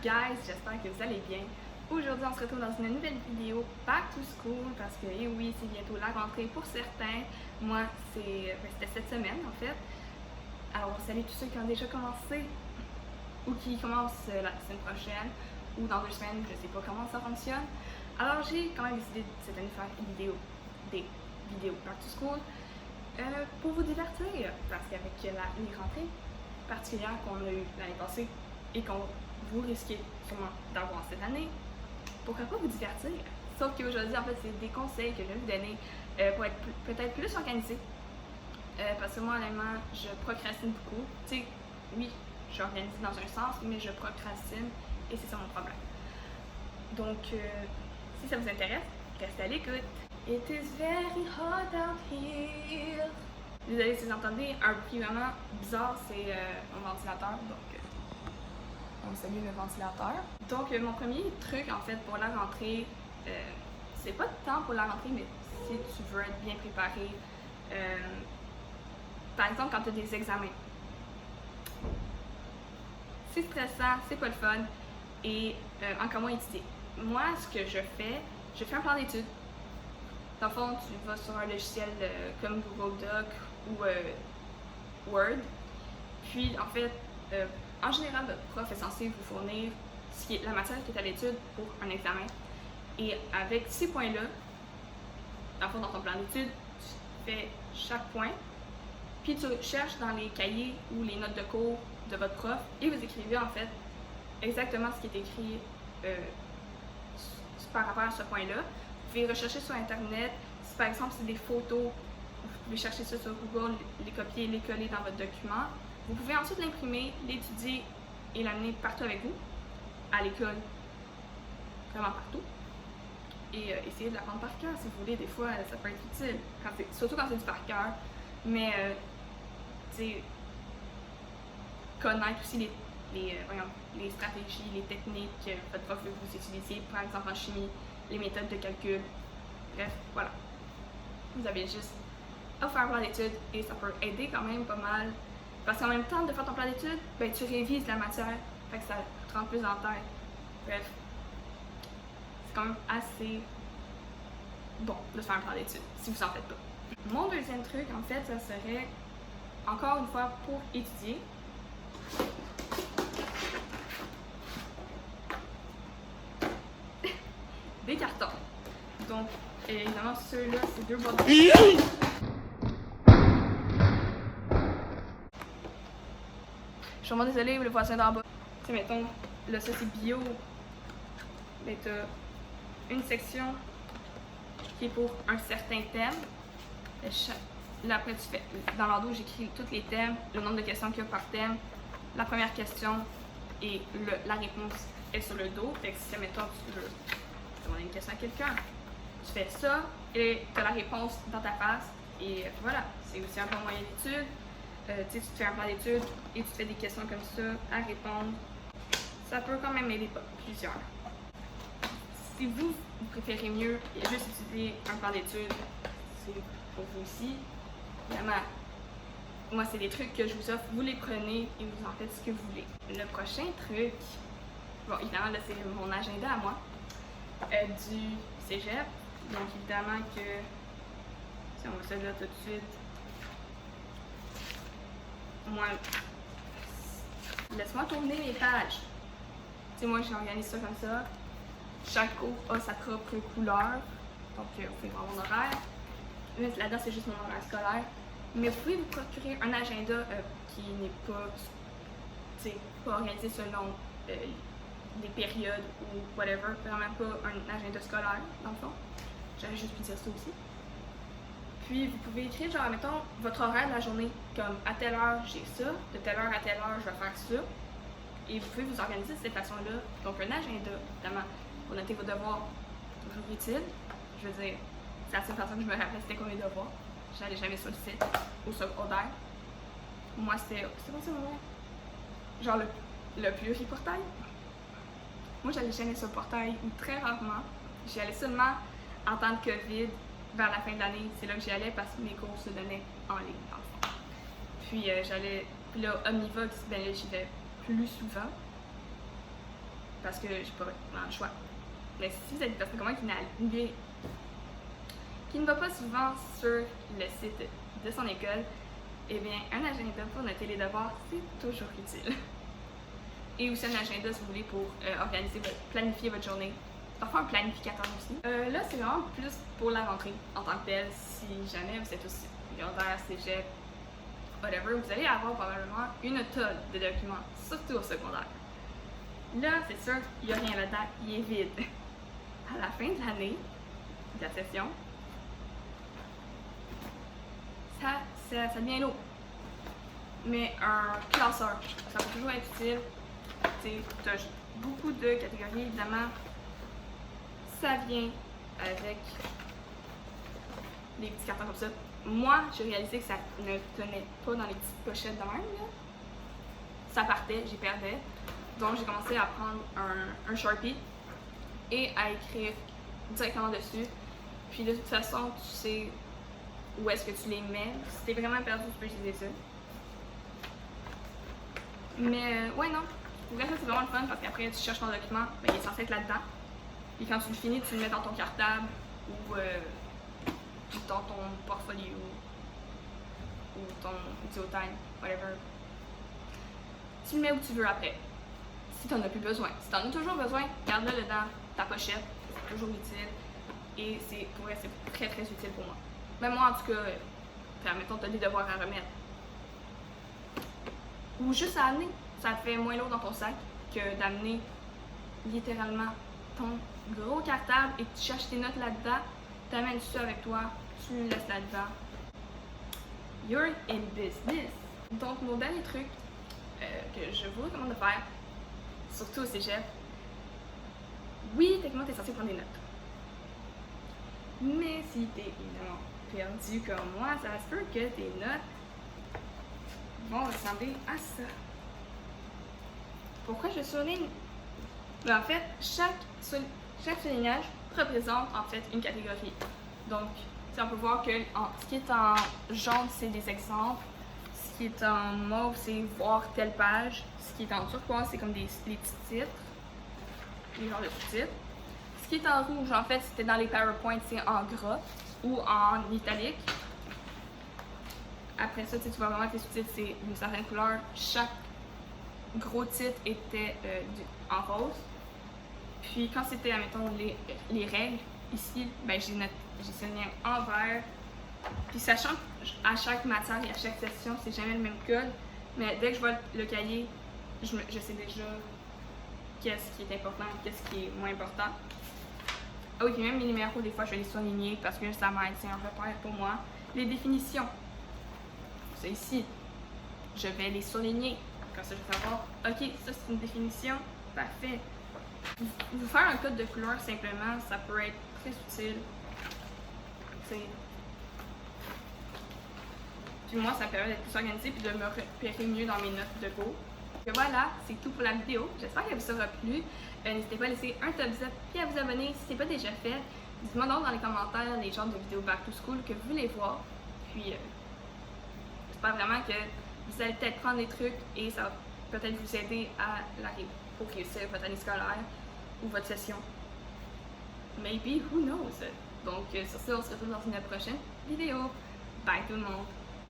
guys? J'espère que vous allez bien. Aujourd'hui, on se retrouve dans une nouvelle vidéo Back to School parce que, eh oui, c'est bientôt la rentrée pour certains. Moi, c'était cette semaine en fait. Alors, on salue tous ceux qui ont déjà commencé ou qui commencent la semaine prochaine ou dans 2 semaines, je sais pas comment ça fonctionne. Alors, j'ai quand même décidé cette année de faire des vidéos Back to School pour vous divertir parce qu'avec les rentrées particulières qu'on a eues l'année passée et qu'on vous risquez sûrement d'avoir cette année, pourquoi pas vous divertir? Sauf qu'aujourd'hui, en fait, c'est des conseils que je vais vous donner pour être peut-être plus organisé. Parce que moi, honnêtement, je procrastine beaucoup. Tu sais, oui, je suis organisée dans un sens, mais je procrastine et c'est ça mon problème. Donc, si ça vous intéresse, restez à l'écoute. It is very hot out here. Désolée si vous entendez un bruit vraiment bizarre, c'est mon ventilateur. Donc, on salue le ventilateur. Donc, mon premier truc, en fait, pour la rentrée, c'est pas tant pour la rentrée, mais si tu veux être bien préparé, par exemple, quand tu as des examens, c'est stressant, c'est pas le fun, et encore moins étudier. Moi, ce que je fais un plan d'études. Dans le fond, tu vas sur un logiciel comme Google Doc ou Word, puis, en fait, en général, votre prof est censé vous fournir la matière qui est à l'étude pour un examen. Et avec ces points-là, dans le fond, dans ton plan d'études, tu fais chaque point, puis tu cherches dans les cahiers ou les notes de cours de votre prof et vous écrivez en fait exactement ce qui est écrit par rapport à ce point-là. Vous pouvez rechercher sur Internet. Si par exemple c'est des photos, vous pouvez chercher ça sur Google, les copier, les coller dans votre document. Vous pouvez ensuite l'imprimer, l'étudier et l'amener partout avec vous, à l'école, vraiment partout. Et essayer de l'apprendre par cœur si vous voulez. Des fois, ça peut être utile, surtout quand c'est du par cœur. Mais, tu sais, connaître aussi les stratégies, les techniques que votre prof veut que vous utilisiez, par exemple en chimie, les méthodes de calcul. Bref, voilà. Vous avez juste à faire un plan d'études et ça peut aider quand même pas mal. Parce qu'en même temps de faire ton plan d'études, ben, tu révises la matière, fait que ça te rentre plus dans la tête. Bref, c'est quand même assez bon de faire un plan d'études, si vous en faites pas. Mon deuxième truc, en fait, ça serait, encore une fois, pour étudier. Des cartons. Donc, évidemment, ceux-là, c'est 2 boîtes. Je suis vraiment désolée, le voisin d'en bas. Tu sais, mettons, là, ça c'est bio. Mais t'as une section qui est pour un certain thème. Là, après, tu fais, dans l'endos, j'écris tous les thèmes, le nombre de questions qu'il y a par thème, la première question et la réponse est sur le dos. Fait que si, mettons, tu veux demander une question à quelqu'un, tu fais ça et tu as la réponse dans ta face. Et voilà, c'est aussi un bon moyen d'étude. Tu te fais un plan d'études et tu fais des questions comme ça à répondre. Ça peut quand même aider plusieurs. Si vous préférez mieux juste utiliser un plan d'études, c'est pour vous aussi. Évidemment, moi, c'est des trucs que je vous offre. Vous les prenez et vous en faites ce que vous voulez. Le prochain truc, bon, évidemment, là, c'est mon agenda à moi du cégep. Donc, évidemment que, si on va se dire tout de suite, moi, laisse-moi tourner mes pages. Tu sais, moi, j'organise ça comme ça. Chaque cours a sa propre couleur. Donc, vous pouvez voir mon horaire. Mais là-dedans, c'est juste mon horaire scolaire. Mais vous pouvez vous procurer un agenda qui n'est pas, pas organisé selon des périodes ou whatever. Vraiment pas un agenda scolaire, dans le fond. J'aurais juste pu dire ça aussi. Puis, vous pouvez écrire, genre, mettons, votre horaire de la journée. Comme, à telle heure, j'ai ça. De telle heure à telle heure, je vais faire ça. Et vous pouvez vous organiser de cette façon-là. Donc, un agenda, évidemment, pour noter vos devoirs, toujours utile. Je veux dire, c'est la seule façon que je me rappelle c'était quoi mes devoirs. J'allais jamais sur le site, au secondaire. Moi, c'était quoi ça, mon nom? Genre, le plus riz portail. Moi, j'allais jamais sur le portail, ou très rarement. J'y allais seulement en temps de COVID. Vers la fin de l'année, c'est là que j'y allais parce que mes cours se donnaient en ligne, dans le fond. Puis j'allais, puis là, Omnivox, ben là, j'y vais plus souvent. parce que j'ai pas vraiment le choix. Mais si vous êtes une personne comme moi qui ne va pas souvent sur le site de son école, eh bien, un agenda pour noter les devoirs, c'est toujours utile. Et aussi un agenda, si vous voulez, pour planifier votre journée. Parfois un planificateur aussi. Là, c'est vraiment plus pour la rentrée en tant que telle. Si jamais vous êtes aussi secondaire, cégep, whatever, vous allez avoir probablement une tonne de documents, surtout au secondaire. Là, c'est sûr, il n'y a rien là-dedans, il est vide. À la fin de l'année, de la session, ça devient lourd. Mais un classeur, ça peut toujours être utile. Tu as beaucoup de catégories, évidemment. Ça vient avec des petits cartons comme ça. Moi, j'ai réalisé que ça ne tenait pas dans les petites pochettes de même. Là. Ça partait, j'y perdais. Donc, j'ai commencé à prendre un Sharpie et à écrire directement dessus. Puis, de toute façon, tu sais où est-ce que tu les mets. Si t'es vraiment perdu, tu peux utiliser ça. Mais, ouais, non. Pour vrai, ça, c'est vraiment le fun parce qu'après, tu cherches ton document, ben, il est censé être là-dedans. Et quand tu le finis, tu le mets dans ton cartable ou dans ton portfolio ou ton DuoTime, whatever. Tu le mets où tu veux après. Si tu n'en as plus besoin. Si tu en as toujours besoin, garde-le dans ta pochette. C'est toujours utile. Et c'est très très utile pour moi. Même moi, en tout cas, mettons, tu as des devoirs à remettre. Ou juste à amener. Ça te fait moins lourd dans ton sac que d'amener littéralement ton gros cartable et tu cherches tes notes là-dedans, tu amènes ça avec toi, tu le laisses là-dedans. You're in business. Donc, mon dernier truc que je vous recommande de faire, surtout au cégep, oui, techniquement, tu es censé prendre des notes. Mais si tu es évidemment perdu comme moi, ça se peut que tes notes vont ressembler à ça. Pourquoi je souligne? Ben, en fait, chaque soulignage représente en fait une catégorie. Donc, on peut voir que ce qui est en jaune, c'est des exemples. Ce qui est en mauve, c'est voir telle page. Ce qui est en turquoise, c'est comme les petits titres. Les genres de sous-titres. Ce qui est en rouge, en fait, c'était dans les PowerPoint, c'est en gras ou en italique. Après ça, tu vois vraiment que les sous-titres, c'est d'une certaine couleur. Chaque gros titre était en rose. Puis quand c'était, admettons, les règles, ici, ben, j'ai souligné en vert. Puis sachant qu'à chaque matière et à chaque session, c'est jamais le même code, mais dès que je vois le cahier, je sais déjà qu'est-ce qui est important et qu'est-ce qui est moins important. Ah oui, puis même les numéros, des fois, je vais les souligner parce que ça m'aide, c'est un repère pour moi. Les définitions, c'est ici. Je vais les souligner. Comme ça, je vais savoir, ok, ça c'est une définition, parfait. Vous faire un code de couleur simplement, ça peut être très utile. Puis moi, ça me permet d'être plus organisée et de me repérer mieux dans mes notes de cours. Et voilà, c'est tout pour la vidéo. J'espère qu'elle vous aura plu. N'hésitez pas à laisser un thumbs up et à vous abonner si ce n'est pas déjà fait. Dites-moi donc dans les commentaires les genres de vidéos back to school que vous voulez voir. Puis, j'espère vraiment que vous allez peut-être prendre des trucs et ça va peut-être vous aider pour réussir votre année scolaire ou votre session. Maybe, who knows? Donc, sur ce, on se retrouve dans une prochaine vidéo. Bye tout le monde!